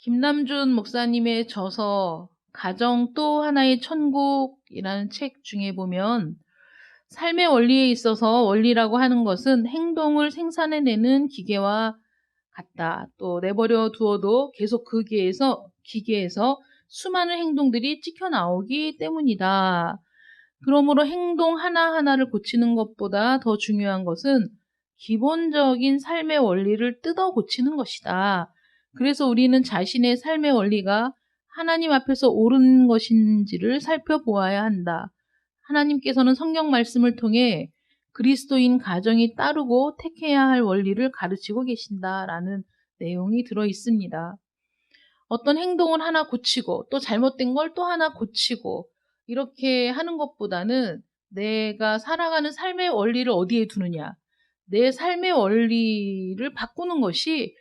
김남준 목사님의 저서 가정 또 하나의 천국이라는 책 중에 보면 삶의 원리에 있어서 원리라고 하는 것은 행동을 생산해내는 기계와 같다. 또 내버려 두어도 계속 그 기계에서 수많은 행동들이 찍혀 나오기 때문이다. 그러므로 행동 하나하나를 고치는 것보다 더 중요한 것은 기본적인 삶의 원리를 뜯어 고치는 것이다. 그래서 우리는 자신의 삶의 원리가 하나님 앞에서 옳은 것인지를 살펴보아야 한다. 하나님께서는 성경 말씀을 통해 그리스도인 가정이 따르고 택해야 할 원리를 가르치고 계신다라는 내용이 들어 있습니다. 어떤 행동을 하나 고치고 또 잘못된 걸 또 하나 고치고 이렇게 하는 것보다는 내가 살아가는 삶의 원리를 어디에 두느냐, 내 삶의 원리를 바꾸는 것이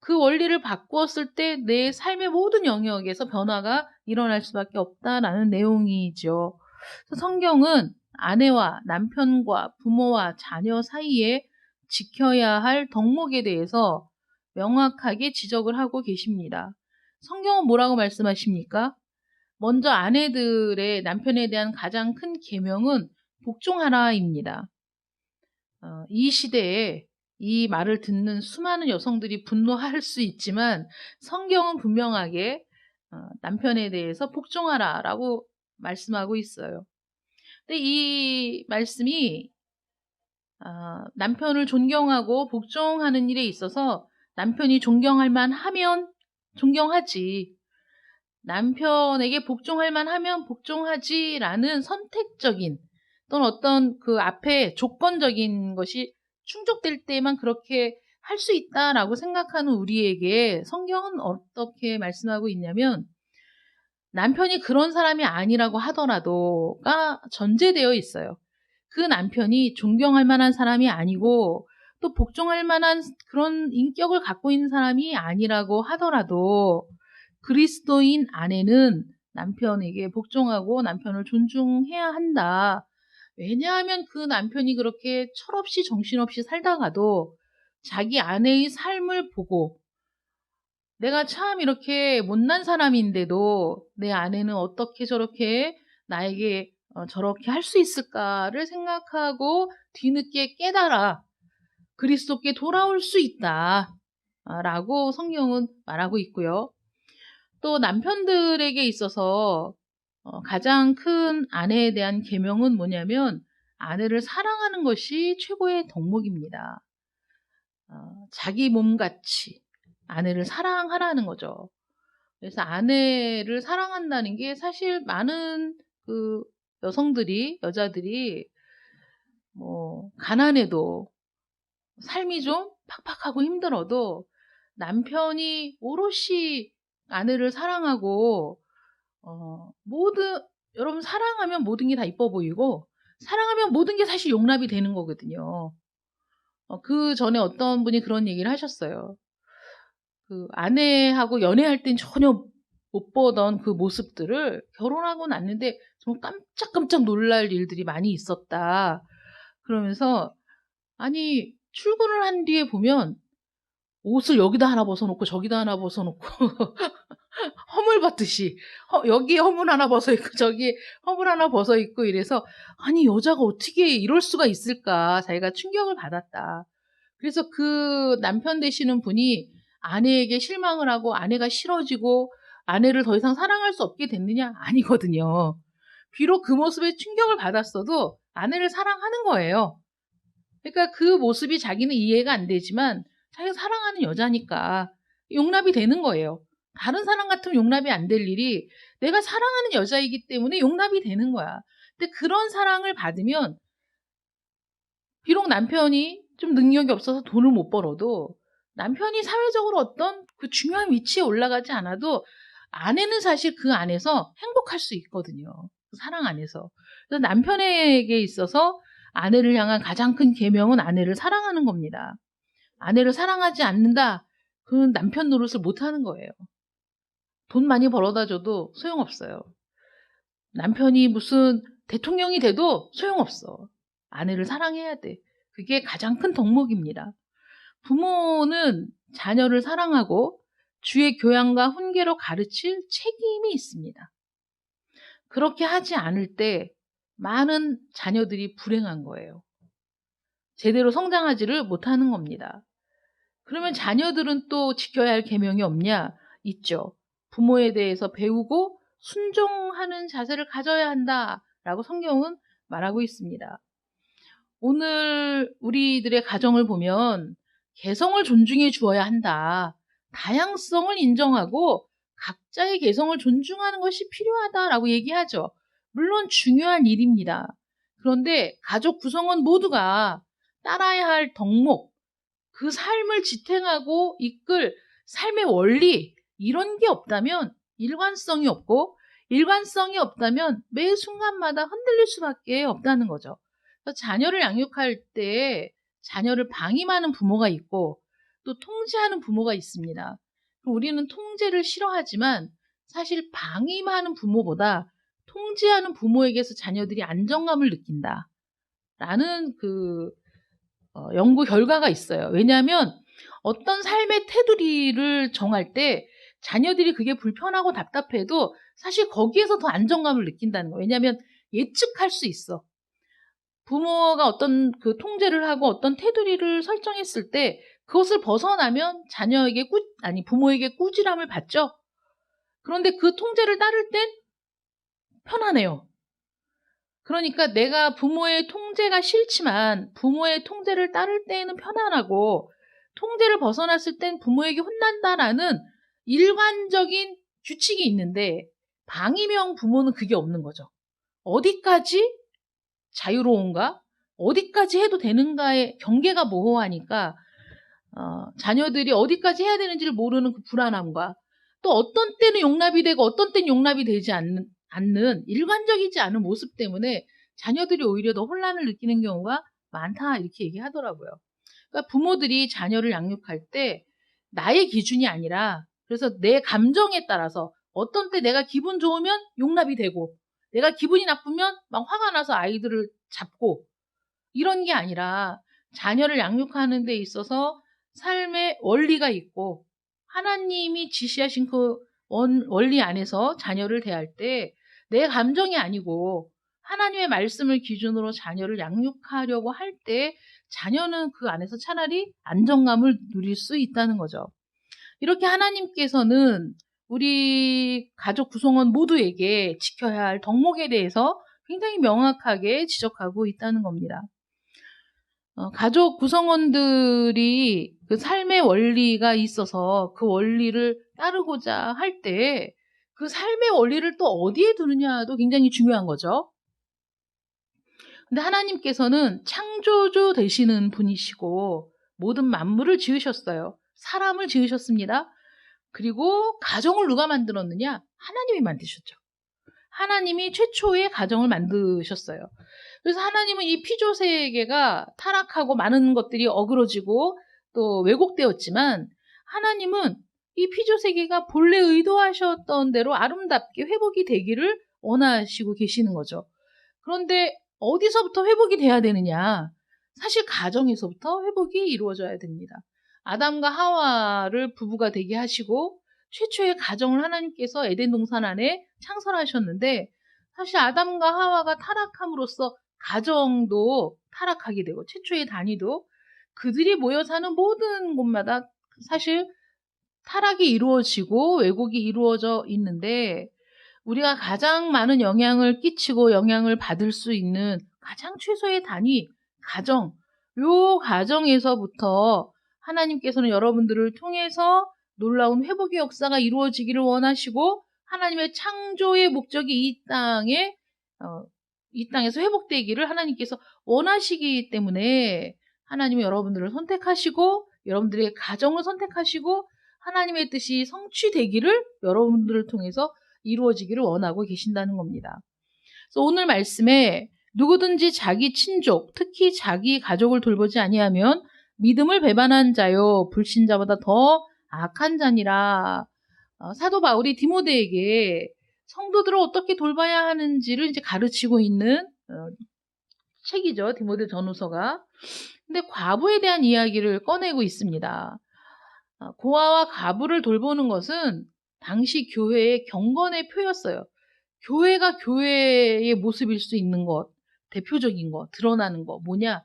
그 원리를 바꾸었을 때 내 삶의 모든 영역에서 변화가 일어날 수밖에 없다라는 내용이죠. 성경은 아내와 남편과 부모와 자녀 사이에 지켜야 할 덕목에 대해서 명확하게 지적을 하고 계십니다. 성경은 뭐라고 말씀하십니까? 먼저 아내들의 남편에 대한 가장 큰 계명은 복종하라입니다. 이 시대에 이 말을 듣는 수많은 여성들이 분노할 수 있지만 성경은 분명하게 남편에 대해서 복종하라라고 말씀하고 있어요. 근데 이 말씀이 남편을 존경하고 복종하는 일에 있어서 남편이 존경할 만하면 존경하지, 남편에게 복종할 만하면 복종하지라는 선택적인 또는 어떤 그 앞에 조건적인 것이 충족될 때만 그렇게 할 수 있다라고 생각하는 우리에게 성경은 어떻게 말씀하고 있냐면, 남편이 그런 사람이 아니라고 하더라도가 전제되어 있어요. 그 남편이 존경할 만한 사람이 아니고 또 복종할 만한 그런 인격을 갖고 있는 사람이 아니라고 하더라도 그리스도인 아내는 남편에게 복종하고 남편을 존중해야 한다. 왜냐하면 그 남편이 그렇게 철없이 정신없이 살다가도 자기 아내의 삶을 보고 내가 참 이렇게 못난 사람인데도 내 아내는 어떻게 저렇게 나에게 저렇게 할 수 있을까를 생각하고 뒤늦게 깨달아 그리스도께 돌아올 수 있다 라고 성경은 말하고 있고요. 또 남편들에게 있어서 가장 큰 아내에 대한 계명은 뭐냐면 아내를 사랑하는 것이 최고의 덕목입니다. 자기 몸같이 아내를 사랑하라는 거죠. 그래서 아내를 사랑한다는 게 사실 많은 그 여자들이 가난해도 삶이 좀 팍팍하고 힘들어도 남편이 오롯이 아내를 사랑하고 여러분 사랑하면 모든 게 다 이뻐 보이고 사랑하면 모든 게 사실 용납이 되는 거거든요. 그 전에 어떤 분이 그런 얘기를 하셨어요. 그 아내하고 연애할 땐 전혀 못 보던 그 모습들을 결혼하고 났는데 정말 깜짝깜짝 놀랄 일들이 많이 있었다. 그러면서 아니 출근을 한 뒤에 보면 옷을 여기다 하나 벗어놓고 저기다 하나 벗어놓고 허물 받듯이 여기 허물 하나 벗어 있고 저기 허물 하나 벗어 있고 이래서 아니 여자가 어떻게 이럴 수가 있을까 자기가 충격을 받았다. 그래서 그 남편 되시는 분이 아내에게 실망을 하고 아내가 싫어지고 아내를 더 이상 사랑할 수 없게 됐느냐? 아니거든요. 비록 그 모습에 충격을 받았어도 아내를 사랑하는 거예요. 그러니까 그 모습이 자기는 이해가 안 되지만 자기가 사랑하는 여자니까 용납이 되는 거예요. 다른 사람 같으면 용납이 안 될 일이 내가 사랑하는 여자이기 때문에 용납이 되는 거야. 근데 그런 사랑을 받으면 비록 남편이 좀 능력이 없어서 돈을 못 벌어도 남편이 사회적으로 어떤 그 중요한 위치에 올라가지 않아도 아내는 사실 그 안에서 행복할 수 있거든요. 그 사랑 안에서. 그래서 남편에게 있어서 아내를 향한 가장 큰 계명은 아내를 사랑하는 겁니다. 아내를 사랑하지 않는다? 그건 남편 노릇을 못하는 거예요. 돈 많이 벌어다 줘도 소용없어요. 남편이 무슨 대통령이 돼도 소용없어. 아내를 사랑해야 돼. 그게 가장 큰 덕목입니다. 부모는 자녀를 사랑하고 주의 교양과 훈계로 가르칠 책임이 있습니다. 그렇게 하지 않을 때 많은 자녀들이 불행한 거예요. 제대로 성장하지를 못하는 겁니다. 그러면 자녀들은 또 지켜야 할 계명이 없냐? 있죠. 부모에 대해서 배우고 순종하는 자세를 가져야 한다라고 성경은 말하고 있습니다. 오늘 우리들의 가정을 보면 개성을 존중해 주어야 한다. 다양성을 인정하고 각자의 개성을 존중하는 것이 필요하다라고 얘기하죠. 물론 중요한 일입니다. 그런데 가족 구성원 모두가 따라야 할 덕목, 그 삶을 지탱하고 이끌 삶의 원리, 이런 게 없다면 일관성이 없고, 일관성이 없다면 매 순간마다 흔들릴 수밖에 없다는 거죠. 그래서 자녀를 양육할 때 자녀를 방임하는 부모가 있고 또 통제하는 부모가 있습니다. 우리는 통제를 싫어하지만 사실 방임하는 부모보다 통제하는 부모에게서 자녀들이 안정감을 느낀다. 라는 연구 결과가 있어요. 왜냐하면 어떤 삶의 테두리를 정할 때 자녀들이 그게 불편하고 답답해도 사실 거기에서 더 안정감을 느낀다는 거예요. 왜냐하면 예측할 수 있어. 부모가 어떤 통제를 하고 어떤 테두리를 설정했을 때 그것을 벗어나면 부모에게 꾸지람을 받죠. 그런데 그 통제를 따를 땐 편하네요. 그러니까 내가 부모의 통제가 싫지만 부모의 통제를 따를 때에는 편안하고 통제를 벗어났을 땐 부모에게 혼난다라는 일관적인 규칙이 있는데 방임형 부모는 그게 없는 거죠. 어디까지 자유로운가? 어디까지 해도 되는가의 경계가 모호하니까 자녀들이 어디까지 해야 되는지를 모르는 그 불안함과 또 어떤 때는 용납이 되고 어떤 때는 용납이 되지 않는 일관적이지 않은 모습 때문에 자녀들이 오히려 더 혼란을 느끼는 경우가 많다 이렇게 얘기하더라고요. 그러니까 부모들이 자녀를 양육할 때 나의 기준이 아니라 그래서 내 감정에 따라서 어떤 때 내가 기분 좋으면 용납이 되고 내가 기분이 나쁘면 막 화가 나서 아이들을 잡고 이런 게 아니라 자녀를 양육하는 데 있어서 삶의 원리가 있고 하나님이 지시하신 그 원리 안에서 자녀를 대할 때 내 감정이 아니고 하나님의 말씀을 기준으로 자녀를 양육하려고 할 때 자녀는 그 안에서 차라리 안정감을 누릴 수 있다는 거죠. 이렇게 하나님께서는 우리 가족 구성원 모두에게 지켜야 할 덕목에 대해서 굉장히 명확하게 지적하고 있다는 겁니다. 가족 구성원들이 그 삶의 원리가 있어서 그 원리를 따르고자 할 때 그 삶의 원리를 또 어디에 두느냐도 굉장히 중요한 거죠. 근데 하나님께서는 창조주 되시는 분이시고 모든 만물을 지으셨어요. 사람을 지으셨습니다. 그리고 가정을 누가 만들었느냐? 하나님이 만드셨죠. 하나님이 최초의 가정을 만드셨어요. 그래서 하나님은 이 피조 세계가 타락하고 많은 것들이 어그러지고 또 왜곡되었지만 하나님은 이 피조 세계가 본래 의도하셨던 대로 아름답게 회복이 되기를 원하시고 계시는 거죠. 그런데 어디서부터 회복이 돼야 되느냐? 사실 가정에서부터 회복이 이루어져야 됩니다. 아담과 하와를 부부가 되게 하시고 최초의 가정을 하나님께서 에덴 동산 안에 창설하셨는데 사실 아담과 하와가 타락함으로써 가정도 타락하게 되고 최초의 단위도 그들이 모여 사는 모든 곳마다 사실 타락이 이루어지고 왜곡이 이루어져 있는데 우리가 가장 많은 영향을 끼치고 영향을 받을 수 있는 가장 최소의 단위, 가정. 요 가정에서부터 하나님께서는 여러분들을 통해서 놀라운 회복의 역사가 이루어지기를 원하시고 하나님의 창조의 목적이 이 땅에서 회복되기를 하나님께서 원하시기 때문에 하나님은 여러분들을 선택하시고 여러분들의 가정을 선택하시고 하나님의 뜻이 성취되기를 여러분들을 통해서 이루어지기를 원하고 계신다는 겁니다. 그래서 오늘 말씀에 누구든지 자기 친족, 특히 자기 가족을 돌보지 아니하면 믿음을 배반한 자요 불신자보다 더 악한 자니라. 사도 바울이 디모데에게 성도들을 어떻게 돌봐야 하는지를 이제 가르치고 있는 책이죠. 디모데 전후서가. 근데 과부에 대한 이야기를 꺼내고 있습니다. 고아와 과부를 돌보는 것은 당시 교회의 경건의 표였어요. 교회가 교회의 모습일 수 있는 것, 대표적인 것, 드러나는 거 뭐냐?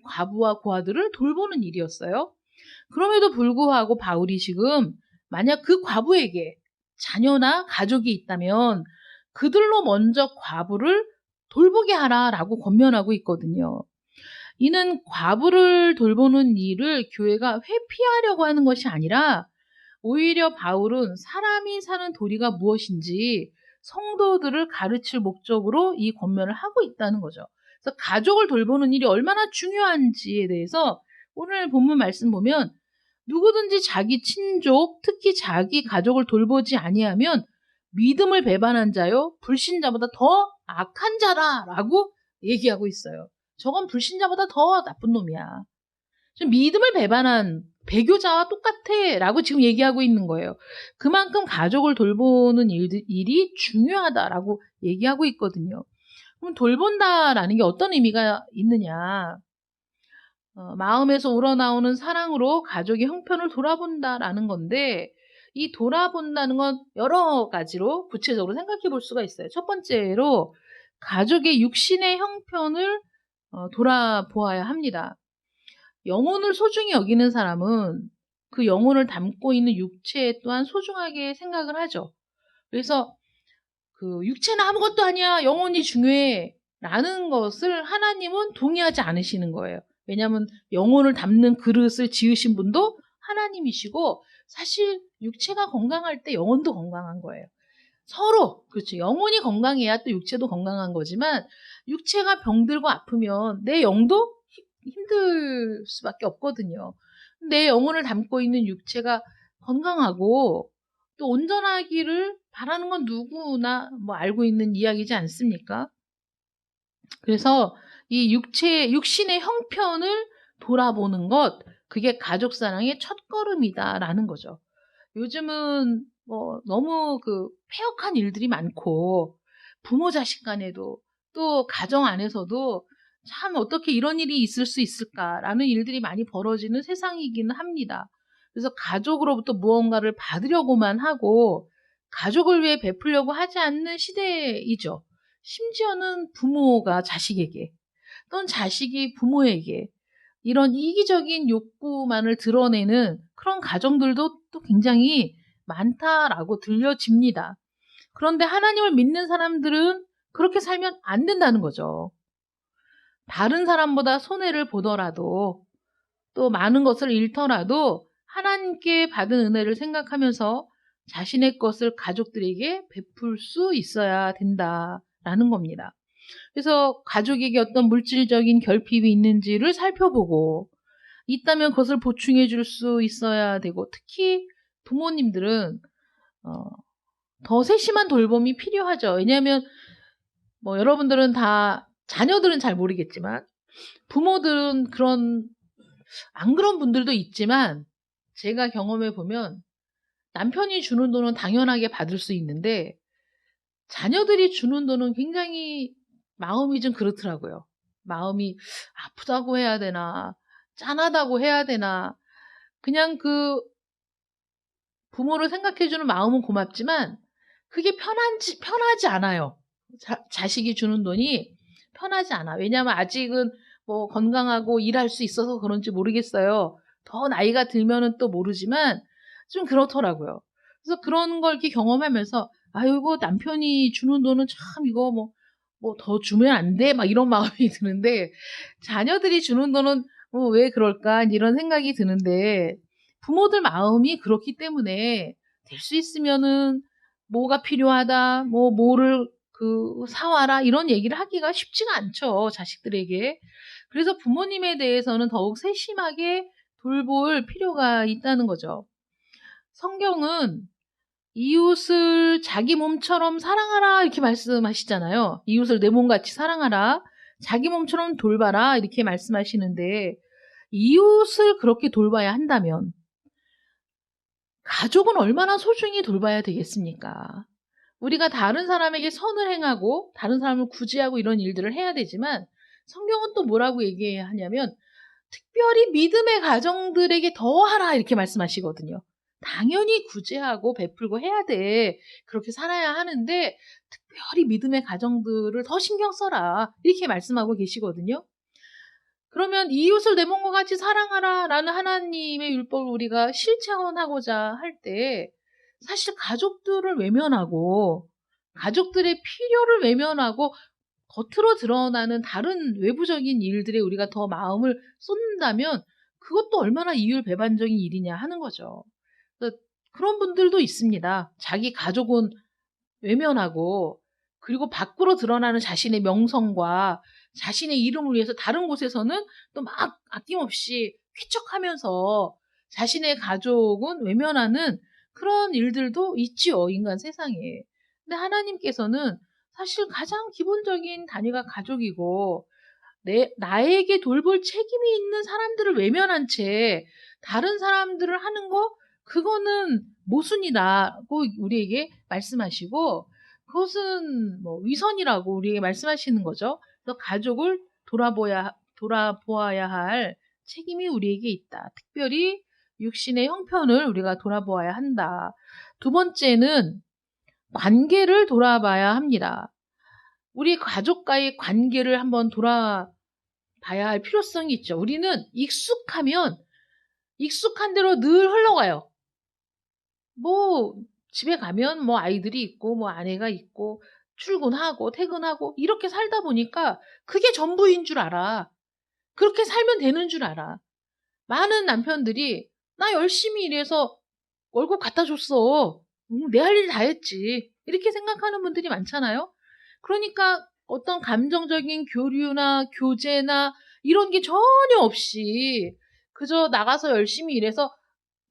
과부와 고아들을 돌보는 일이었어요. 그럼에도 불구하고 바울이 지금 만약 그 과부에게 자녀나 가족이 있다면 그들로 먼저 과부를 돌보게 하라라고 권면하고 있거든요. 이는 과부를 돌보는 일을 교회가 회피하려고 하는 것이 아니라 오히려 바울은 사람이 사는 도리가 무엇인지 성도들을 가르칠 목적으로 이 권면을 하고 있다는 거죠. 그래서 가족을 돌보는 일이 얼마나 중요한지에 대해서 오늘 본문 말씀 보면 누구든지 자기 친족, 특히 자기 가족을 돌보지 아니하면 믿음을 배반한 자요, 불신자보다 더 악한 자라라고 얘기하고 있어요. 저건 불신자보다 더 나쁜 놈이야. 믿음을 배반한 배교자와 똑같아 라고 지금 얘기하고 있는 거예요. 그만큼 가족을 돌보는 일이 중요하다라고 얘기하고 있거든요. 그럼 돌본다라는 게 어떤 의미가 있느냐? 마음에서 우러나오는 사랑으로 가족의 형편을 돌아본다라는 건데, 이 돌아본다는 건 여러 가지로 구체적으로 생각해 볼 수가 있어요. 첫 번째로 가족의 육신의 형편을 돌아보아야 합니다. 영혼을 소중히 여기는 사람은 그 영혼을 담고 있는 육체 또한 소중하게 생각을 하죠. 그래서 그 육체는 아무것도 아니야, 영혼이 중요해 라는 것을 하나님은 동의하지 않으시는 거예요. 왜냐하면 영혼을 담는 그릇을 지으신 분도 하나님이시고 사실 육체가 건강할 때 영혼도 건강한 거예요. 서로 그렇죠. 영혼이 건강해야 또 육체도 건강한 거지만 육체가 병들고 아프면 내 영도 힘들 수밖에 없거든요. 내 영혼을 담고 있는 육체가 건강하고 또 온전하기를 바라는 건 누구나 뭐 알고 있는 이야기지 않습니까? 그래서 이 육신의 형편을 돌아보는 것, 그게 가족 사랑의 첫걸음이다라는 거죠. 요즘은 뭐 너무 그 폐역한 일들이 많고 부모 자식 간에도 또 가정 안에서도 참 어떻게 이런 일이 있을 수 있을까라는 일들이 많이 벌어지는 세상이기는 합니다. 그래서 가족으로부터 무언가를 받으려고만 하고 가족을 위해 베풀려고 하지 않는 시대이죠. 심지어는 부모가 자식에게 또는 자식이 부모에게 이런 이기적인 욕구만을 드러내는 그런 가정들도 또 굉장히 많다라고 들려집니다. 그런데 하나님을 믿는 사람들은 그렇게 살면 안 된다는 거죠. 다른 사람보다 손해를 보더라도 또 많은 것을 잃더라도 하나님께 받은 은혜를 생각하면서 자신의 것을 가족들에게 베풀 수 있어야 된다라는 겁니다. 그래서 가족에게 어떤 물질적인 결핍이 있는지를 살펴보고 있다면 그것을 보충해 줄 수 있어야 되고 특히 부모님들은 더 세심한 돌봄이 필요하죠. 왜냐하면 뭐 여러분들은 다 자녀들은 잘 모르겠지만 부모들은 안 그런 분들도 있지만 제가 경험해 보면 남편이 주는 돈은 당연하게 받을 수 있는데 자녀들이 주는 돈은 굉장히 마음이 좀 그렇더라고요. 마음이 아프다고 해야 되나 짠하다고 해야 되나 그냥 그 부모를 생각해주는 마음은 고맙지만 그게 편하지 않아요. 자식이 주는 돈이 편하지 않아. 왜냐하면 아직은 뭐 건강하고 일할 수 있어서 그런지 모르겠어요. 더 나이가 들면은 또 모르지만 좀 그렇더라고요. 그래서 그런 걸 이렇게 경험하면서 아이고 남편이 주는 돈은 참 이거 뭐 더 주면 안 돼? 막 이런 마음이 드는데 자녀들이 주는 돈은 왜 그럴까? 이런 생각이 드는데 부모들 마음이 그렇기 때문에 될 수 있으면은 뭐가 필요하다, 뭐를 사와라 이런 얘기를 하기가 쉽지가 않죠, 자식들에게. 그래서 부모님에 대해서는 더욱 세심하게 돌볼 필요가 있다는 거죠. 성경은 이웃을 자기 몸처럼 사랑하라 이렇게 말씀하시잖아요. 이웃을 내 몸같이 사랑하라. 자기 몸처럼 돌봐라 이렇게 말씀하시는데 이웃을 그렇게 돌봐야 한다면 가족은 얼마나 소중히 돌봐야 되겠습니까? 우리가 다른 사람에게 선을 행하고 다른 사람을 구제하고 이런 일들을 해야 되지만 성경은 또 뭐라고 얘기하냐면 특별히 믿음의 가정들에게 더하라 이렇게 말씀하시거든요. 당연히 구제하고 베풀고 해야 돼. 그렇게 살아야 하는데 특별히 믿음의 가정들을 더 신경 써라. 이렇게 말씀하고 계시거든요. 그러면 이웃을 내 몸과 같이 사랑하라라는 하나님의 율법을 우리가 실천하고자 할 때 사실 가족들을 외면하고 가족들의 필요를 외면하고 겉으로 드러나는 다른 외부적인 일들에 우리가 더 마음을 쏟는다면 그것도 얼마나 이율배반적인 일이냐 하는 거죠. 그런 분들도 있습니다. 자기 가족은 외면하고 그리고 밖으로 드러나는 자신의 명성과 자신의 이름을 위해서 다른 곳에서는 또 막 아낌없이 쾌척하면서 자신의 가족은 외면하는 그런 일들도 있지요, 인간 세상에. 근데 하나님께서는 사실 가장 기본적인 단위가 가족이고 나에게 돌볼 책임이 있는 사람들을 외면한 채 다른 사람들을 하는 거 그거는 모순이라고 우리에게 말씀하시고 그것은 뭐 위선이라고 우리에게 말씀하시는 거죠. 그래서 가족을 돌아보아야 할 책임이 우리에게 있다. 특별히 육신의 형편을 우리가 돌아보아야 한다. 두 번째는 관계를 돌아봐야 합니다. 우리 가족과의 관계를 한번 돌아봐야 할 필요성이 있죠. 우리는 익숙한 대로 늘 흘러가요. 뭐 집에 가면 뭐 아이들이 있고 뭐 아내가 있고 출근하고 퇴근하고 이렇게 살다 보니까 그게 전부인 줄 알아. 그렇게 살면 되는 줄 알아. 많은 남편들이 나 열심히 일해서 월급 갖다 줬어. 내 할 일 다 했지. 이렇게 생각하는 분들이 많잖아요. 그러니까 어떤 감정적인 교류나 교제나 이런 게 전혀 없이 그저 나가서 열심히 일해서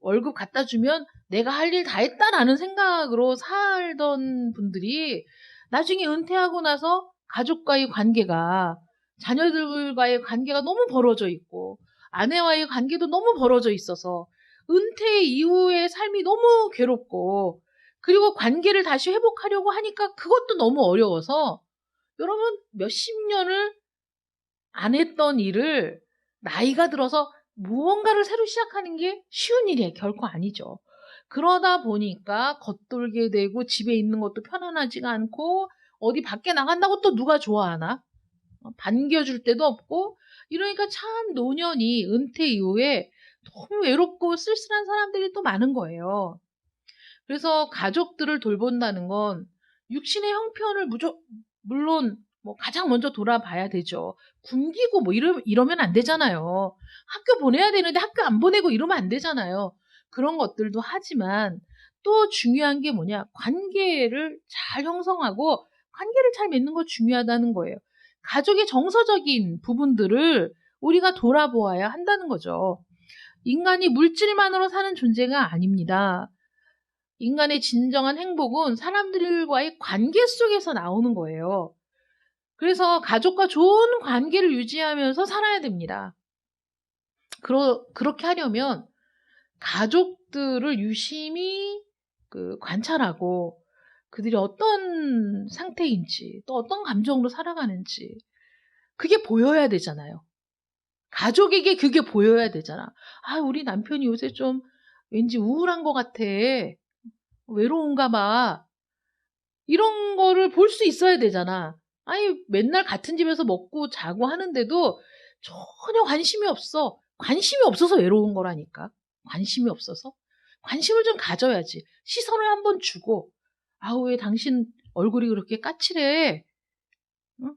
월급 갖다 주면 내가 할 일 다 했다라는 생각으로 살던 분들이 나중에 은퇴하고 나서 가족과의 관계가 자녀들과의 관계가 너무 벌어져 있고 아내와의 관계도 너무 벌어져 있어서 은퇴 이후의 삶이 너무 괴롭고 그리고 관계를 다시 회복하려고 하니까 그것도 너무 어려워서 여러분 몇십 년을 안 했던 일을 나이가 들어서 무언가를 새로 시작하는 게 쉬운 일이 결코 아니죠. 그러다 보니까 겉돌게 되고 집에 있는 것도 편안하지가 않고 어디 밖에 나간다고 또 누가 좋아하나? 반겨줄 데도 없고 이러니까 참 노년이 은퇴 이후에 너무 외롭고 쓸쓸한 사람들이 또 많은 거예요. 그래서 가족들을 돌본다는 건 육신의 형편을 물론 뭐 가장 먼저 돌아봐야 되죠. 굶기고 뭐 이러면 안 되잖아요. 학교 보내야 되는데 학교 안 보내고 이러면 안 되잖아요. 그런 것들도 하지만 또 중요한 게 뭐냐? 관계를 잘 형성하고 관계를 잘 맺는 거 중요하다는 거예요. 가족의 정서적인 부분들을 우리가 돌아보아야 한다는 거죠. 인간이 물질만으로 사는 존재가 아닙니다. 인간의 진정한 행복은 사람들과의 관계 속에서 나오는 거예요. 그래서 가족과 좋은 관계를 유지하면서 살아야 됩니다. 그렇게 하려면 가족들을 유심히 관찰하고 그들이 어떤 상태인지 또 어떤 감정으로 살아가는지 그게 보여야 되잖아요. 가족에게 그게 보여야 되잖아. 아, 우리 남편이 요새 좀 왠지 우울한 것 같아. 외로운가 봐. 이런 거를 볼 수 있어야 되잖아. 아니, 맨날 같은 집에서 먹고 자고 하는데도 전혀 관심이 없어. 관심이 없어서 외로운 거라니까. 관심이 없어서. 관심을 좀 가져야지. 시선을 한번 주고, 아우, 왜 당신 얼굴이 그렇게 까칠해? 응?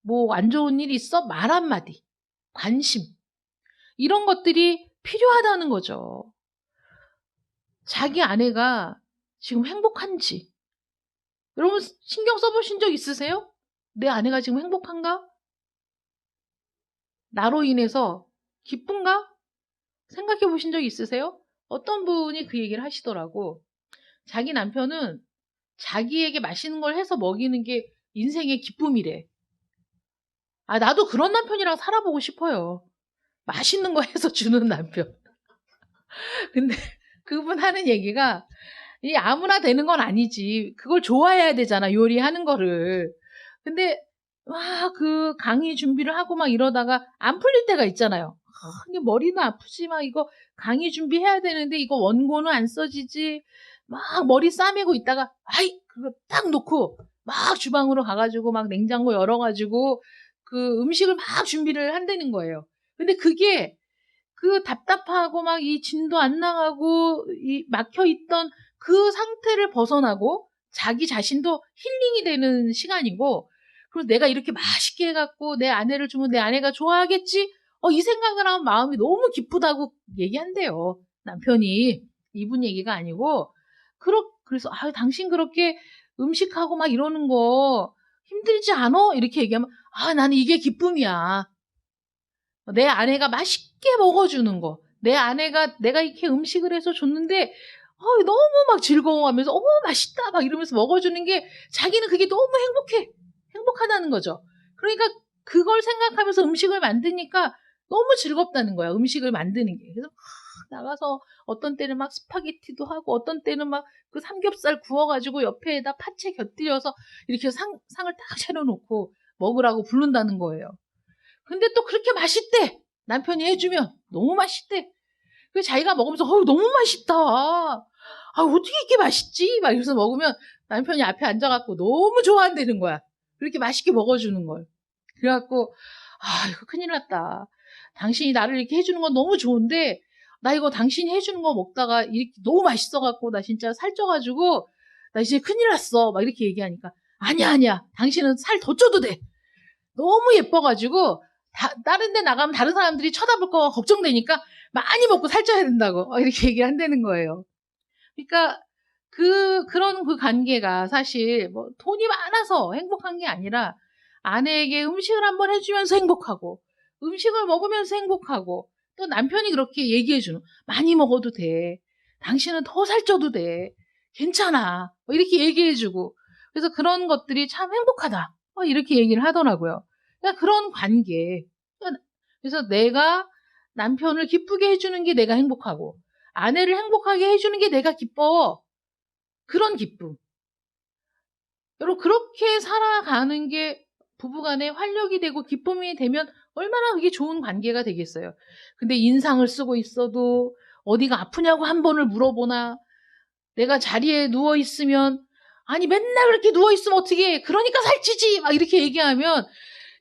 뭐 안 좋은 일 있어? 말 한마디. 관심. 이런 것들이 필요하다는 거죠. 자기 아내가 지금 행복한지. 여러분 신경 써보신 적 있으세요? 내 아내가 지금 행복한가? 나로 인해서 기쁜가? 생각해 보신 적 있으세요? 어떤 분이 그 얘기를 하시더라고. 자기 남편은 자기에게 맛있는 걸 해서 먹이는 게 인생의 기쁨이래. 아, 나도 그런 남편이랑 살아보고 싶어요. 맛있는 거 해서 주는 남편. 근데 그분 하는 얘기가 이 아무나 되는 건 아니지. 그걸 좋아해야 되잖아, 요리하는 거를. 근데 막 그 강의 준비를 하고 막 이러다가 안 풀릴 때가 있잖아요. 이게 머리는 아프지, 막 이거 강의 준비해야 되는데 이거 원고는 안 써지지. 막 머리 싸매고 있다가, 아이, 그거 딱 놓고 막 주방으로 가가지고 막 냉장고 열어가지고 그 음식을 막 준비를 한다는 거예요. 근데 그게 그 답답하고 막 이 진도 안 나가고 이 막혀 있던 그 상태를 벗어나고 자기 자신도 힐링이 되는 시간이고, 그리고 내가 이렇게 맛있게 해갖고 내 아내를 주면 내 아내가 좋아하겠지? 이 생각을 하면 마음이 너무 기쁘다고 얘기한대요. 남편이. 이분 얘기가 아니고. 그래서, 당신 그렇게 음식하고 막 이러는 거 힘들지 않아? 이렇게 얘기하면, 나는 이게 기쁨이야. 내 아내가 맛있게 먹어주는 거. 내 아내가 내가 이렇게 음식을 해서 줬는데, 너무 막 즐거워하면서, 어머, 맛있다. 막 이러면서 먹어주는 게 자기는 그게 너무 행복하다는 거죠. 그러니까 그걸 생각하면서 음식을 만드니까 너무 즐겁다는 거야. 음식을 만드는 게. 그래서 나가서 어떤 때는 막 스파게티도 하고 어떤 때는 막 그 삼겹살 구워가지고 옆에다 파채 곁들여서 이렇게 상을 딱 차려놓고 먹으라고 부른다는 거예요. 근데 또 그렇게 맛있대. 남편이 해주면 너무 맛있대. 그래서 자기가 먹으면서 너무 맛있다. 어떻게 이렇게 맛있지? 막 이러면서 먹으면 남편이 앞에 앉아갖고 너무 좋아한다는 거야. 그렇게 맛있게 먹어주는 걸. 그래갖고 이거 큰일 났다. 당신이 나를 이렇게 해주는 건 너무 좋은데 나 이거 당신이 해주는 거 먹다가 이렇게 너무 맛있어갖고 나 진짜 살쪄가지고 나 이제 큰일 났어. 막 이렇게 얘기하니까 아니야. 당신은 살 더 쪄도 돼. 너무 예뻐가지고 다른 데 나가면 다른 사람들이 쳐다볼 거 걱정되니까 많이 먹고 살쪄야 된다고 이렇게 얘기를 한다는 거예요. 그러니까 그런 그 관계가 사실 뭐 돈이 많아서 행복한 게 아니라 아내에게 음식을 한번 해주면서 행복하고 음식을 먹으면서 행복하고 또 남편이 그렇게 얘기해주는 많이 먹어도 돼. 당신은 더 살쪄도 돼. 괜찮아. 이렇게 얘기해주고 그래서 그런 것들이 참 행복하다. 이렇게 얘기를 하더라고요. 그러니까 그런 관계. 그래서 내가 남편을 기쁘게 해주는 게 내가 행복하고 아내를 행복하게 해주는 게 내가 기뻐. 그런 기쁨. 여러분 그렇게 살아가는 게 부부간에 활력이 되고 기쁨이 되면 얼마나 그게 좋은 관계가 되겠어요. 근데 인상을 쓰고 있어도 어디가 아프냐고 한 번을 물어보나 내가 자리에 누워있으면 아니 맨날 그렇게 누워있으면 어떻게 해. 그러니까 살찌지 막 이렇게 얘기하면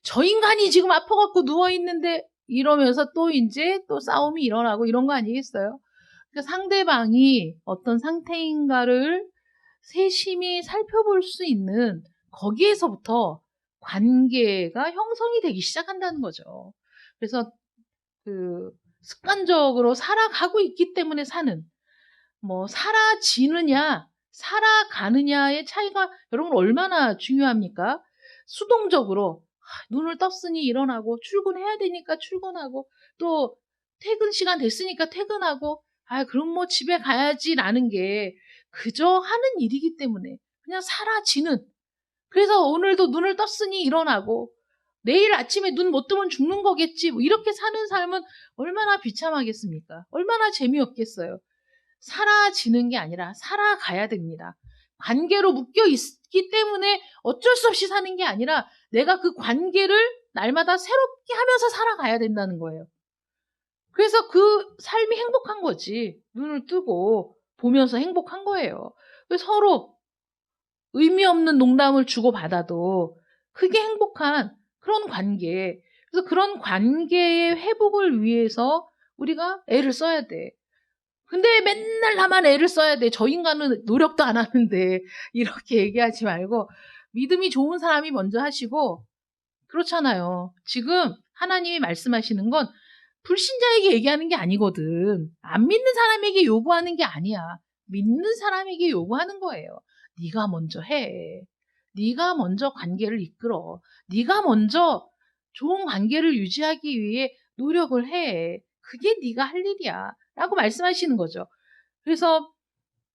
저 인간이 지금 아파갖고 누워있는데 이러면서 또 이제 또 싸움이 일어나고 이런 거 아니겠어요? 그러니까 상대방이 어떤 상태인가를 세심히 살펴볼 수 있는 거기에서부터 관계가 형성이 되기 시작한다는 거죠. 그래서 그 습관적으로 살아가고 있기 때문에 사는 뭐 사라지느냐 살아가느냐의 차이가 여러분 얼마나 중요합니까? 수동적으로 눈을 떴으니 일어나고 출근해야 되니까 출근하고 또 퇴근 시간 됐으니까 퇴근하고 그럼 뭐 집에 가야지라는 게 그저 하는 일이기 때문에 그냥 사라지는 그래서 오늘도 눈을 떴으니 일어나고 내일 아침에 눈 못 뜨면 죽는 거겠지 뭐 이렇게 사는 삶은 얼마나 비참하겠습니까? 얼마나 재미없겠어요? 사라지는 게 아니라 살아가야 됩니다. 관계로 묶여 있기 때문에 어쩔 수 없이 사는 게 아니라 내가 그 관계를 날마다 새롭게 하면서 살아가야 된다는 거예요. 그래서 그 삶이 행복한 거지. 눈을 뜨고 보면서 행복한 거예요. 서로 의미 없는 농담을 주고받아도 그게 행복한 그런 관계. 그래서 그런 관계의 회복을 위해서 우리가 애를 써야 돼. 근데 맨날 나만 애를 써야 돼. 저 인간은 노력도 안 하는데 이렇게 얘기하지 말고 믿음이 좋은 사람이 먼저 하시고 그렇잖아요. 지금 하나님이 말씀하시는 건 불신자에게 얘기하는 게 아니거든. 안 믿는 사람에게 요구하는 게 아니야. 믿는 사람에게 요구하는 거예요. 네가 먼저 해. 네가 먼저 관계를 이끌어. 네가 먼저 좋은 관계를 유지하기 위해 노력을 해. 그게 네가 할 일이야. 라고 말씀하시는 거죠. 그래서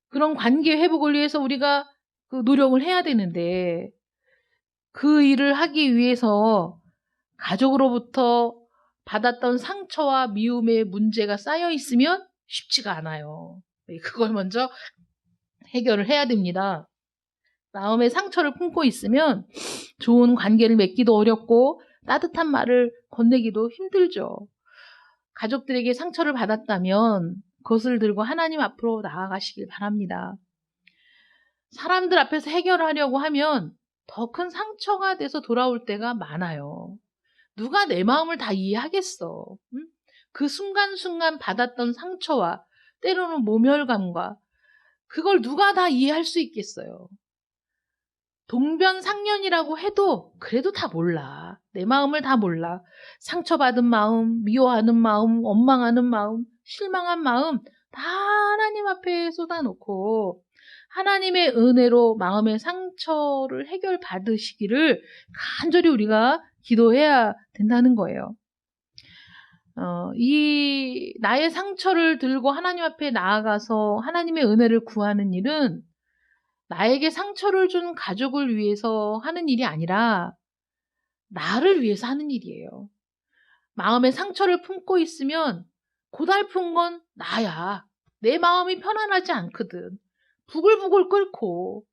그런 관계 회복을 위해서 우리가 그 노력을 해야 되는데 그 일을 하기 위해서 가족으로부터 받았던 상처와 미움의 문제가 쌓여 있으면 쉽지가 않아요. 그걸 먼저 해결을 해야 됩니다. 마음의 상처를 품고 있으면 좋은 관계를 맺기도 어렵고 따뜻한 말을 건네기도 힘들죠. 가족들에게 상처를 받았다면 그것을 들고 하나님 앞으로 나아가시길 바랍니다. 사람들 앞에서 해결하려고 하면 더 큰 상처가 돼서 돌아올 때가 많아요. 누가 내 마음을 다 이해하겠어. 응? 그 순간순간 받았던 상처와 때로는 모멸감과 그걸 누가 다 이해할 수 있겠어요. 동변상련이라고 해도 그래도 다 몰라. 내 마음을 다 몰라. 상처받은 마음, 미워하는 마음, 원망하는 마음, 실망한 마음 다 하나님 앞에 쏟아놓고 하나님의 은혜로 마음의 상처를 해결받으시기를 간절히 우리가 기도해야 된다는 거예요. 이 나의 상처를 들고 하나님 앞에 나아가서 하나님의 은혜를 구하는 일은 나에게 상처를 준 가족을 위해서 하는 일이 아니라 나를 위해서 하는 일이에요. 마음에 상처를 품고 있으면 고달픈 건 나야. 내 마음이 편안하지 않거든. 부글부글 끓고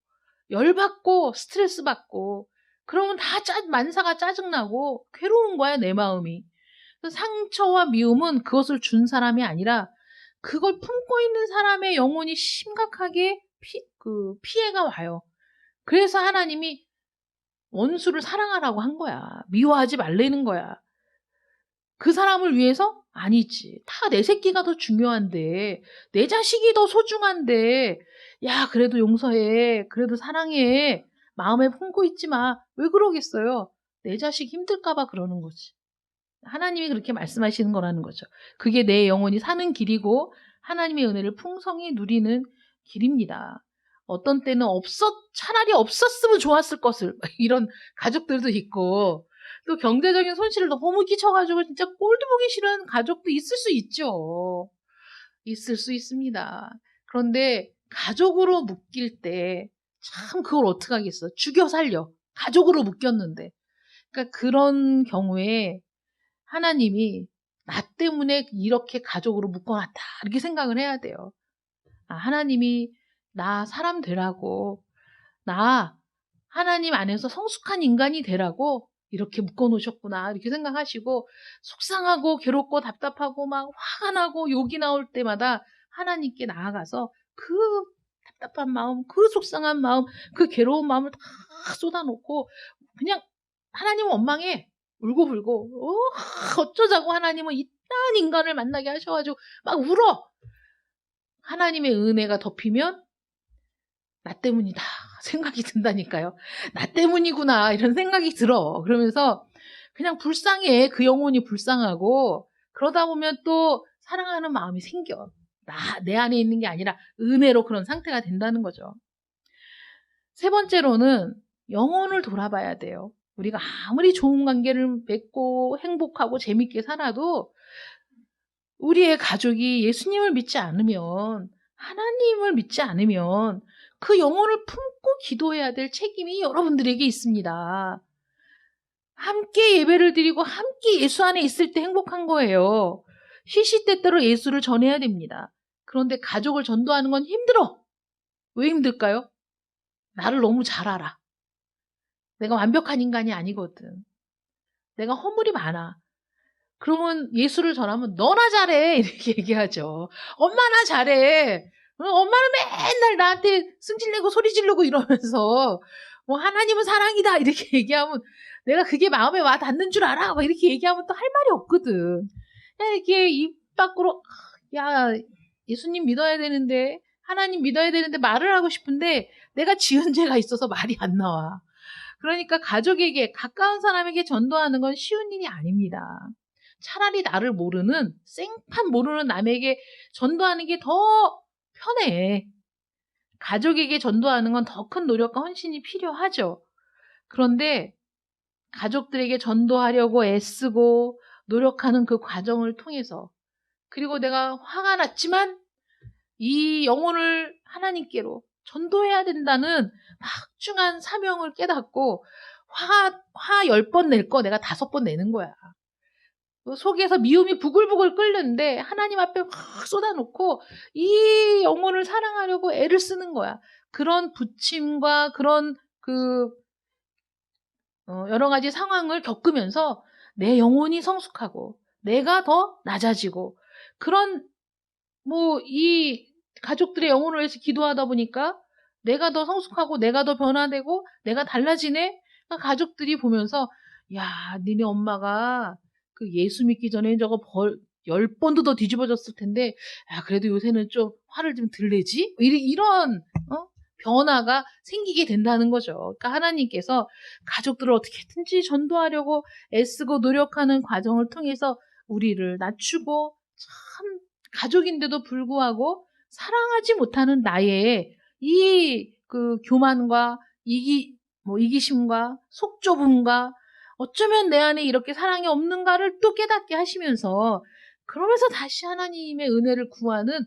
열받고 스트레스 받고 그러면 다 만사가 짜증나고 괴로운 거야 내 마음이. 상처와 미움은 그것을 준 사람이 아니라 그걸 품고 있는 사람의 영혼이 심각하게 피해가 와요. 그래서 하나님이 원수를 사랑하라고 한 거야. 미워하지 말라는 거야. 그 사람을 위해서? 아니지. 다 내 새끼가 더 중요한데, 내 자식이 더 소중한데, 야, 그래도 용서해. 그래도 사랑해. 마음에 품고 있지 마. 왜 그러겠어요? 내 자식 힘들까봐 그러는 거지. 하나님이 그렇게 말씀하시는 거라는 거죠. 그게 내 영혼이 사는 길이고 하나님의 은혜를 풍성히 누리는 길입니다. 어떤 때는 차라리 없었으면 좋았을 것을 이런 가족들도 있고 또 경제적인 손실을 너무 끼쳐가지고 진짜 꼴도 보기 싫은 가족도 있을 수 있죠. 있을 수 있습니다. 그런데 가족으로 묶일 때 참 그걸 어떻게 하겠어. 죽여 살려. 가족으로 묶였는데. 그러니까 그런 경우에 하나님이 나 때문에 이렇게 가족으로 묶어놨다. 이렇게 생각을 해야 돼요. 하나님이 나 사람 되라고, 나 하나님 안에서 성숙한 인간이 되라고 이렇게 묶어놓으셨구나. 이렇게 생각하시고 속상하고 괴롭고 답답하고 막 화가 나고 욕이 나올 때마다 하나님께 나아가서 그 답답한 마음, 그 속상한 마음, 그 괴로운 마음을 다 쏟아놓고 그냥 하나님 원망해. 울고불고 어쩌자고 하나님은 이딴 인간을 만나게 하셔가지고 막 울어. 하나님의 은혜가 덮이면 나 때문이다 생각이 든다니까요. 나 때문이구나 이런 생각이 들어. 그러면서 그냥 불쌍해. 그 영혼이 불쌍하고 그러다 보면 또 사랑하는 마음이 생겨. 내 안에 있는 게 아니라 은혜로 그런 상태가 된다는 거죠. 세 번째로는 영혼을 돌아봐야 돼요. 우리가 아무리 좋은 관계를 맺고 행복하고 재밌게 살아도 우리의 가족이 예수님을 믿지 않으면 하나님을 믿지 않으면 그 영혼을 품고 기도해야 될 책임이 여러분들에게 있습니다. 함께 예배를 드리고 함께 예수 안에 있을 때 행복한 거예요. 시시때때로 예수를 전해야 됩니다. 그런데 가족을 전도하는 건 힘들어. 왜 힘들까요? 나를 너무 잘 알아. 내가 완벽한 인간이 아니거든. 내가 허물이 많아. 그러면 예수를 전하면 너나 잘해 이렇게 얘기하죠. 엄마나 잘해. 엄마는 맨날 나한테 승질내고 소리 지르고 이러면서 뭐 하나님은 사랑이다 이렇게 얘기하면 내가 그게 마음에 와 닿는 줄 알아? 막 이렇게 얘기하면 또 할 말이 없거든. 그냥 이렇게 입 밖으로 야 예수님 믿어야 되는데 하나님 믿어야 되는데 말을 하고 싶은데 내가 지은 죄가 있어서 말이 안 나와. 그러니까 가족에게 가까운 사람에게 전도하는 건 쉬운 일이 아닙니다. 차라리 나를 모르는 생판 모르는 남에게 전도하는 게 더 편해. 가족에게 전도하는 건 더 큰 노력과 헌신이 필요하죠. 그런데 가족들에게 전도하려고 애쓰고 노력하는 그 과정을 통해서 그리고 내가 화가 났지만 이 영혼을 하나님께로 전도해야 된다는 막중한 사명을 깨닫고 화 10번 낼 거 내가 5번 내는 거야. 속에서 미움이 부글부글 끓는데 하나님 앞에 확 쏟아놓고 이 영혼을 사랑하려고 애를 쓰는 거야. 그런 부침과 그런 여러 가지 상황을 겪으면서 내 영혼이 성숙하고 내가 더 낮아지고, 그런 이 가족들의 영혼을 위해서 기도하다 보니까 내가 더 성숙하고 내가 더 변화되고 내가 달라지네. 그러니까 가족들이 보면서, 야, 니네 엄마가 그 예수 믿기 전에 저거 10번도 더 뒤집어졌을 텐데, 야, 그래도 요새는 좀 화를 좀 덜 내지? 이런 변화가 생기게 된다는 거죠. 그러니까 하나님께서 가족들을 어떻게든지 전도하려고 애쓰고 노력하는 과정을 통해서 우리를 낮추고, 참 가족인데도 불구하고 사랑하지 못하는 나의 이 그 교만과 이기심과 속 좁음과 어쩌면 내 안에 이렇게 사랑이 없는가를 또 깨닫게 하시면서, 그러면서 다시 하나님의 은혜를 구하는,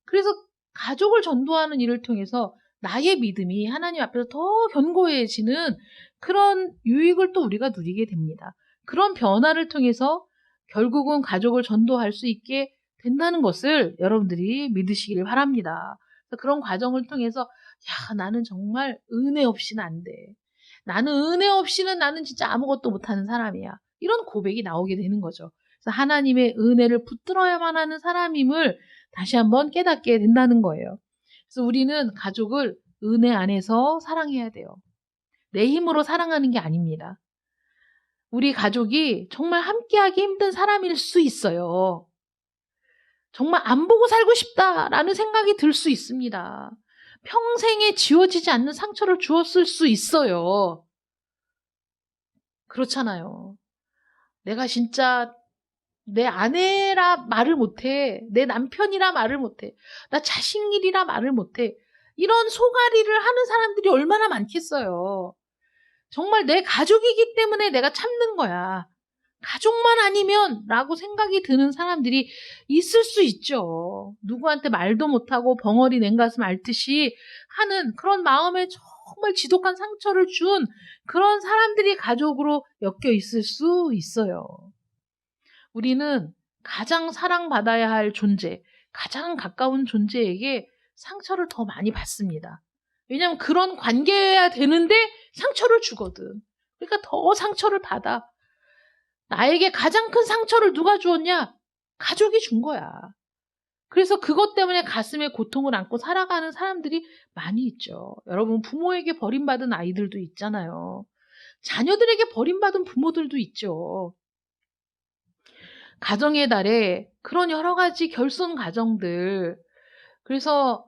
그래서 가족을 전도하는 일을 통해서 나의 믿음이 하나님 앞에서 더 견고해지는 그런 유익을 또 우리가 누리게 됩니다. 그런 변화를 통해서 결국은 가족을 전도할 수 있게 된다는 것을 여러분들이 믿으시기를 바랍니다. 그런 과정을 통해서, 야, 나는 정말 은혜 없이는 안 돼. 나는 은혜 없이는 나는 진짜 아무것도 못하는 사람이야. 이런 고백이 나오게 되는 거죠. 그래서 하나님의 은혜를 붙들어야만 하는 사람임을 다시 한번 깨닫게 된다는 거예요. 그래서 우리는 가족을 은혜 안에서 사랑해야 돼요. 내 힘으로 사랑하는 게 아닙니다. 우리 가족이 정말 함께하기 힘든 사람일 수 있어요. 정말 안 보고 살고 싶다라는 생각이 들 수 있습니다. 평생에 지워지지 않는 상처를 주었을 수 있어요. 그렇잖아요. 내가 진짜 내 아내라 말을 못해. 내 남편이라 말을 못해. 나 자식 일이라 말을 못해. 이런 소가리를 하는 사람들이 얼마나 많겠어요. 정말 내 가족이기 때문에 내가 참는 거야. 가족만 아니면 라고 생각이 드는 사람들이 있을 수 있죠. 누구한테 말도 못하고 벙어리 냉가슴 앓듯이 하는 그런 마음에 정말 지독한 상처를 준 그런 사람들이 가족으로 엮여 있을 수 있어요. 우리는 가장 사랑받아야 할 존재, 가장 가까운 존재에게 상처를 더 많이 받습니다. 왜냐하면 그런 관계여야 되는데 상처를 주거든. 그러니까 더 상처를 받아. 나에게 가장 큰 상처를 누가 주었냐? 가족이 준 거야. 그래서 그것 때문에 가슴에 고통을 안고 살아가는 사람들이 많이 있죠. 여러분, 부모에게 버림받은 아이들도 있잖아요. 자녀들에게 버림받은 부모들도 있죠. 가정의 달에 그런 여러 가지 결손 가정들, 그래서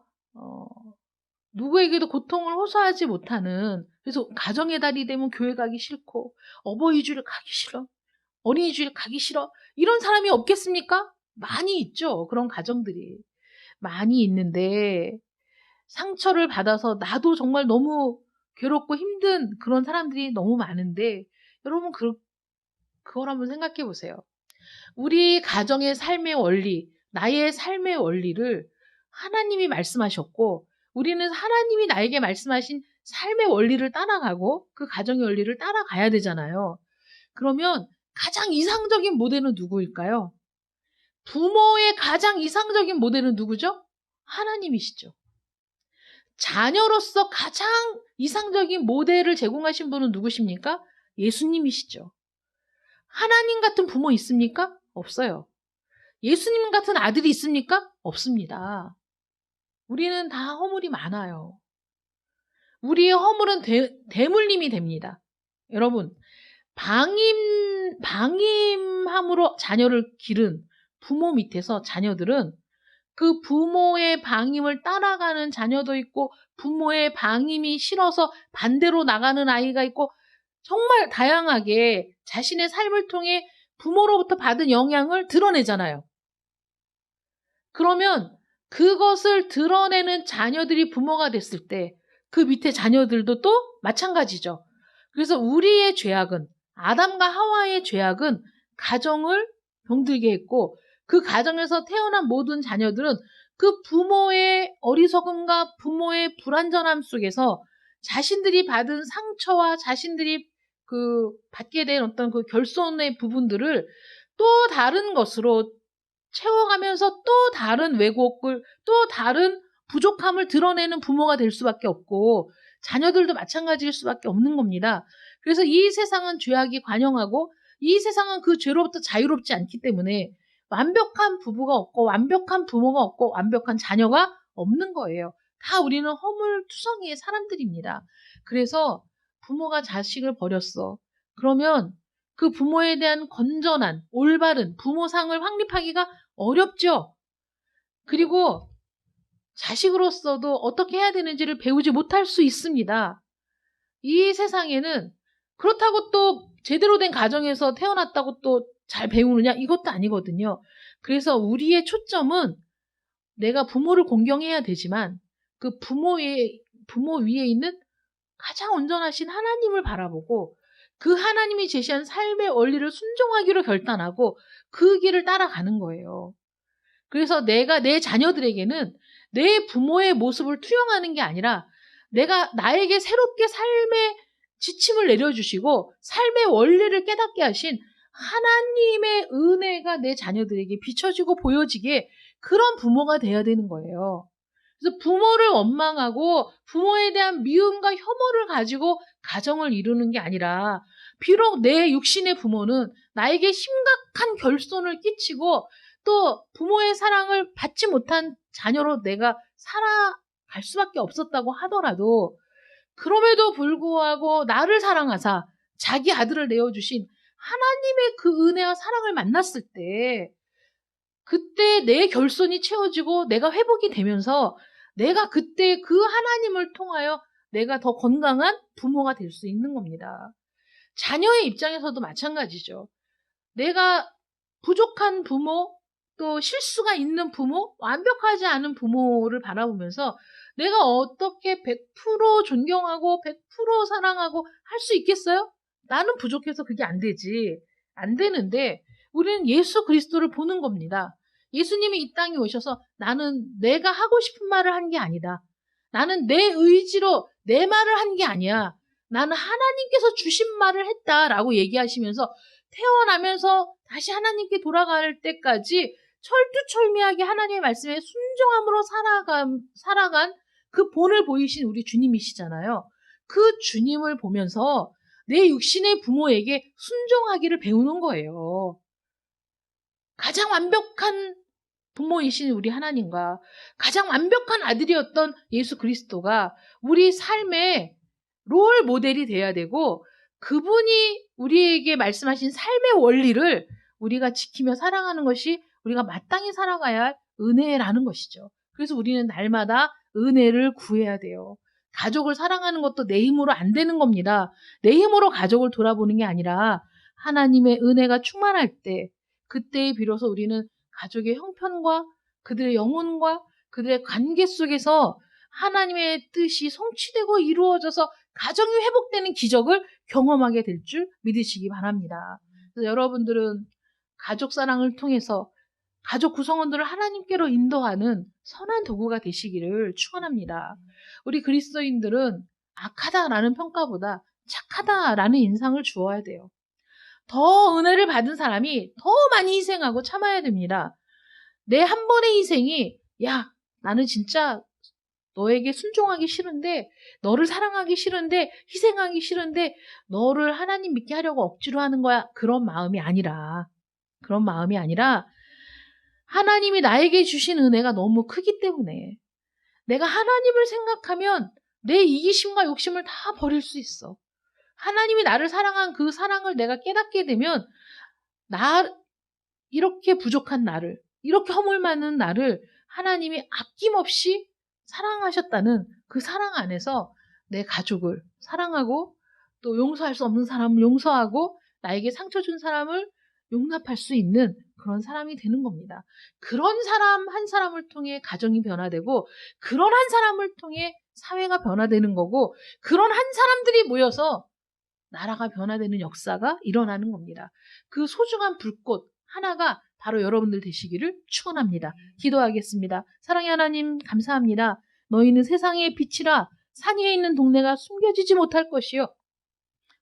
누구에게도 고통을 호소하지 못하는, 그래서 가정의 달이 되면 교회 가기 싫고 어버이주일 가기 싫어, 어린이주일 가기 싫어, 이런 사람이 없겠습니까? 많이 있죠. 그런 가정들이 많이 있는데, 상처를 받아서 나도 정말 너무 괴롭고 힘든 그런 사람들이 너무 많은데, 여러분 그걸 한번 생각해 보세요. 우리 가정의 삶의 원리, 나의 삶의 원리를 하나님이 말씀하셨고, 우리는 하나님이 나에게 말씀하신 삶의 원리를 따라가고 그 가정의 원리를 따라가야 되잖아요. 그러면 가장 이상적인 모델은 누구일까요? 부모의 가장 이상적인 모델은 누구죠? 하나님이시죠. 자녀로서 가장 이상적인 모델을 제공하신 분은 누구십니까? 예수님이시죠. 하나님 같은 부모 있습니까? 없어요. 예수님 같은 아들이 있습니까? 없습니다. 우리는 다 허물이 많아요. 우리의 허물은 대물림이 됩니다. 여러분, 방임함으로 자녀를 기른 부모 밑에서 자녀들은 그 부모의 방임을 따라가는 자녀도 있고, 부모의 방임이 싫어서 반대로 나가는 아이가 있고, 정말 다양하게 자신의 삶을 통해 부모로부터 받은 영향을 드러내잖아요. 그러면 그것을 드러내는 자녀들이 부모가 됐을 때 그 밑에 자녀들도 또 마찬가지죠. 그래서 우리의 죄악은, 아담과 하와의 죄악은 가정을 병들게 했고, 그 가정에서 태어난 모든 자녀들은 그 부모의 어리석음과 부모의 불완전함 속에서 자신들이 받은 상처와 자신들이 받게 된 어떤 그 결손의 부분들을 또 다른 것으로 채워가면서 또 다른 왜곡을, 또 다른 부족함을 드러내는 부모가 될 수밖에 없고, 자녀들도 마찬가지일 수밖에 없는 겁니다. 그래서 이 세상은 죄악이 관영하고 이 세상은 그 죄로부터 자유롭지 않기 때문에 완벽한 부부가 없고 완벽한 부모가 없고 완벽한 자녀가 없는 거예요. 다 우리는 허물투성이의 사람들입니다. 그래서 부모가 자식을 버렸어. 그러면 그 부모에 대한 건전한 올바른 부모상을 확립하기가 어렵죠. 그리고 자식으로서도 어떻게 해야 되는지를 배우지 못할 수 있습니다. 이 세상에는 그렇다고 또 제대로 된 가정에서 태어났다고 또 잘 배우느냐? 이것도 아니거든요. 그래서 우리의 초점은 내가 부모를 공경해야 되지만 그 부모 위에 있는 가장 온전하신 하나님을 바라보고 그 하나님이 제시한 삶의 원리를 순종하기로 결단하고 그 길을 따라가는 거예요. 그래서 내가 내 자녀들에게는 내 부모의 모습을 투영하는 게 아니라 나에게 새롭게 삶의 지침을 내려주시고 삶의 원리를 깨닫게 하신 하나님의 은혜가 내 자녀들에게 비춰지고 보여지게 그런 부모가 돼야 되는 거예요. 그래서 부모를 원망하고 부모에 대한 미움과 혐오를 가지고 가정을 이루는 게 아니라 비록 내 육신의 부모는 나에게 심각한 결손을 끼치고 또 부모의 사랑을 받지 못한 자녀로 내가 살아갈 수밖에 없었다고 하더라도 그럼에도 불구하고 나를 사랑하사 자기 아들을 내어주신 하나님의 그 은혜와 사랑을 만났을 때 그때 내 결손이 채워지고 내가 회복이 되면서 내가 그때 그 하나님을 통하여 내가 더 건강한 부모가 될 수 있는 겁니다. 자녀의 입장에서도 마찬가지죠. 내가 부족한 부모, 또 실수가 있는 부모, 완벽하지 않은 부모를 바라보면서 내가 어떻게 100% 존경하고 100% 사랑하고 할 수 있겠어요? 나는 부족해서 그게 안 되지. 안 되는데 우리는 예수 그리스도를 보는 겁니다. 예수님이 이 땅에 오셔서 나는 내가 하고 싶은 말을 한 게 아니다. 나는 내 의지로 내 말을 한 게 아니야. 나는 하나님께서 주신 말을 했다라고 얘기하시면서 태어나면서 다시 하나님께 돌아갈 때까지 철두철미하게 하나님의 말씀에 순종함으로 살아간 그 본을 보이신 우리 주님이시잖아요. 그 주님을 보면서 내 육신의 부모에게 순종하기를 배우는 거예요. 가장 완벽한 부모이신 우리 하나님과 가장 완벽한 아들이었던 예수 그리스도가 우리 삶의 롤 모델이 돼야 되고 그분이 우리에게 말씀하신 삶의 원리를 우리가 지키며 살아가는 것이 우리가 마땅히 살아가야 할 은혜라는 것이죠. 그래서 우리는 날마다 은혜를 구해야 돼요. 가족을 사랑하는 것도 내 힘으로 안 되는 겁니다. 내 힘으로 가족을 돌아보는 게 아니라 하나님의 은혜가 충만할 때 그때 비로소 우리는 가족의 형편과 그들의 영혼과 그들의 관계 속에서 하나님의 뜻이 성취되고 이루어져서 가정이 회복되는 기적을 경험하게 될 줄 믿으시기 바랍니다. 그래서 여러분들은 가족 사랑을 통해서 가족 구성원들을 하나님께로 인도하는 선한 도구가 되시기를 축원합니다. 우리 그리스도인들은 악하다라는 평가보다 착하다라는 인상을 주어야 돼요. 더 은혜를 받은 사람이 더 많이 희생하고 참아야 됩니다. 내 한 번의 희생이 야, 나는 진짜 너에게 순종하기 싫은데 너를 사랑하기 싫은데 희생하기 싫은데 너를 하나님 믿게 하려고 억지로 하는 거야. 그런 마음이 아니라 하나님이 나에게 주신 은혜가 너무 크기 때문에 내가 하나님을 생각하면 내 이기심과 욕심을 다 버릴 수 있어. 하나님이 나를 사랑한 그 사랑을 내가 깨닫게 되면 이렇게 부족한 나를, 이렇게 허물 많은 나를 하나님이 아낌없이 사랑하셨다는 그 사랑 안에서 내 가족을 사랑하고 또 용서할 수 없는 사람을 용서하고 나에게 상처 준 사람을 용납할 수 있는 그런 사람이 되는 겁니다. 그런 사람 한 사람을 통해 가정이 변화되고 그런 한 사람을 통해 사회가 변화되는 거고 그런 한 사람들이 모여서 나라가 변화되는 역사가 일어나는 겁니다. 그 소중한 불꽃 하나가 바로 여러분들 되시기를 축원합니다. 기도하겠습니다. 사랑의 하나님 감사합니다. 너희는 세상의 빛이라 산 위에 있는 동네가 숨겨지지 못할 것이요.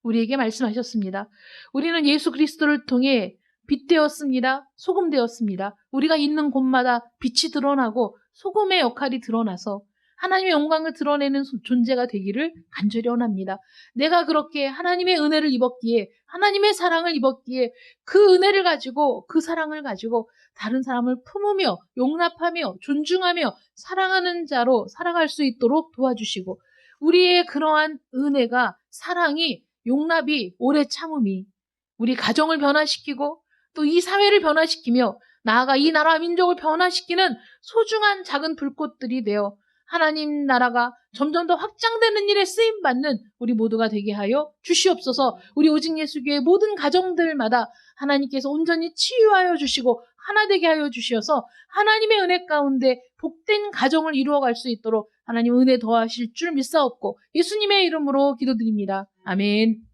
우리에게 말씀하셨습니다. 우리는 예수 그리스도를 통해 빛 되었습니다. 소금 되었습니다. 우리가 있는 곳마다 빛이 드러나고 소금의 역할이 드러나서 하나님의 영광을 드러내는 존재가 되기를 간절히 원합니다. 내가 그렇게 하나님의 은혜를 입었기에, 하나님의 사랑을 입었기에 그 은혜를 가지고, 그 사랑을 가지고 다른 사람을 품으며 용납하며 존중하며 사랑하는 자로 살아갈 수 있도록 도와주시고, 우리의 그러한 은혜가, 사랑이, 용납이, 오래 참음이 우리 가정을 변화시키고 또 이 사회를 변화시키며 나아가 이 나라 민족을 변화시키는 소중한 작은 불꽃들이 되어 하나님 나라가 점점 더 확장되는 일에 쓰임받는 우리 모두가 되게 하여 주시옵소서. 우리 오직 예수교회 모든 가정들마다 하나님께서 온전히 치유하여 주시고 하나 되게 하여 주시어서 하나님의 은혜 가운데 복된 가정을 이루어갈 수 있도록 하나님 은혜 더하실 줄 믿사옵고 예수님의 이름으로 기도드립니다. 아멘.